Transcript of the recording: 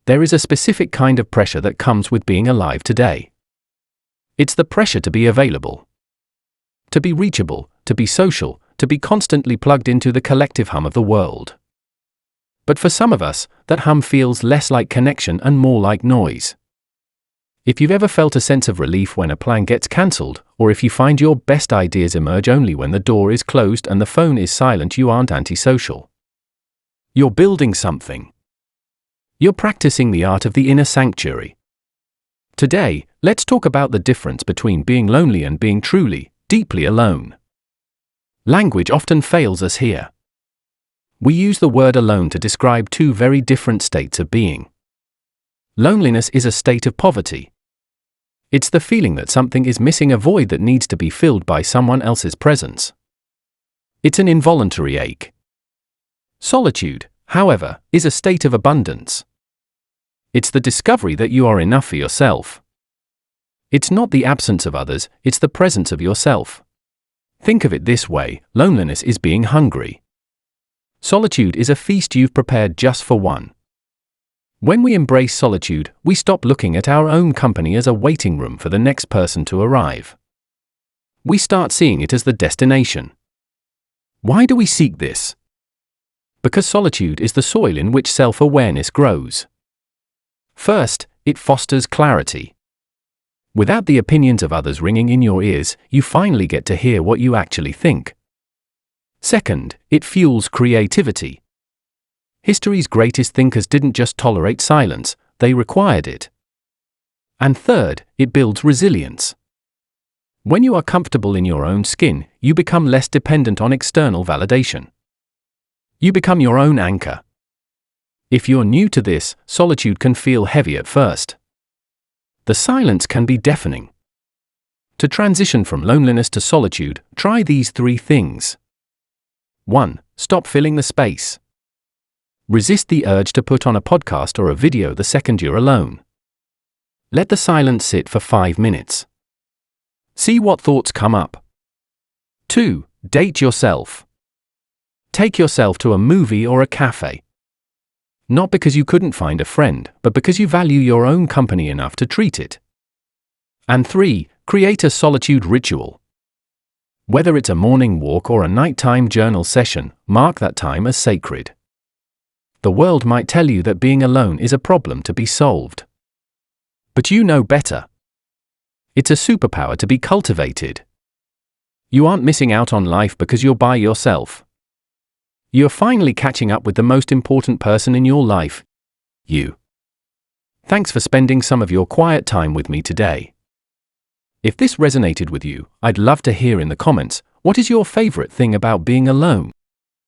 There is a specific kind of pressure that comes with being alive today. It's the pressure to be available, to be reachable, to be social, to be constantly plugged into the collective hum of the world. But for some of us, that hum feels less like connection and more like noise. If you've ever felt a sense of relief when a plan gets cancelled, or if you find your best ideas emerge only when the door is closed and the phone is silent, you aren't antisocial. You're building something. You're practicing the art of the inner sanctuary. Today, let's talk about the difference between being lonely and being truly, deeply alone. Language often fails us here. We use the word alone to describe two very different states of being. Loneliness is a state of poverty. It's the feeling that something is missing, a void that needs to be filled by someone else's presence. It's an involuntary ache. Solitude, however, is a state of abundance. It's the discovery that you are enough for yourself. It's not the absence of others, it's the presence of yourself. Think of it this way: loneliness is being hungry. Solitude is a feast you've prepared just for one. When we embrace solitude, we stop looking at our own company as a waiting room for the next person to arrive. We start seeing it as the destination. Why do we seek this? Because solitude is the soil in which self-awareness grows. First, it fosters clarity. Without the opinions of others ringing in your ears, you finally get to hear what you actually think. Second, it fuels creativity. History's greatest thinkers didn't just tolerate silence, they required it. And third, it builds resilience. When you are comfortable in your own skin, you become less dependent on external validation. You become your own anchor. If you're new to this, solitude can feel heavy at first. The silence can be deafening. To transition from loneliness to solitude, try these 3 things. 1. Stop filling the space. Resist the urge to put on a podcast or a video the second you're alone. Let the silence sit for 5 minutes. See what thoughts come up. 2. Date yourself. Take yourself to a movie or a cafe. Not because you couldn't find a friend, but because you value your own company enough to treat it. And 3. Create a solitude ritual. Whether it's a morning walk or a nighttime journal session, mark that time as sacred. The world might tell you that being alone is a problem to be solved. But you know better. It's a superpower to be cultivated. You aren't missing out on life because you're by yourself. You're finally catching up with the most important person in your life, you. Thanks for spending some of your quiet time with me today. If this resonated with you, I'd love to hear in the comments, what is your favorite thing about being alone?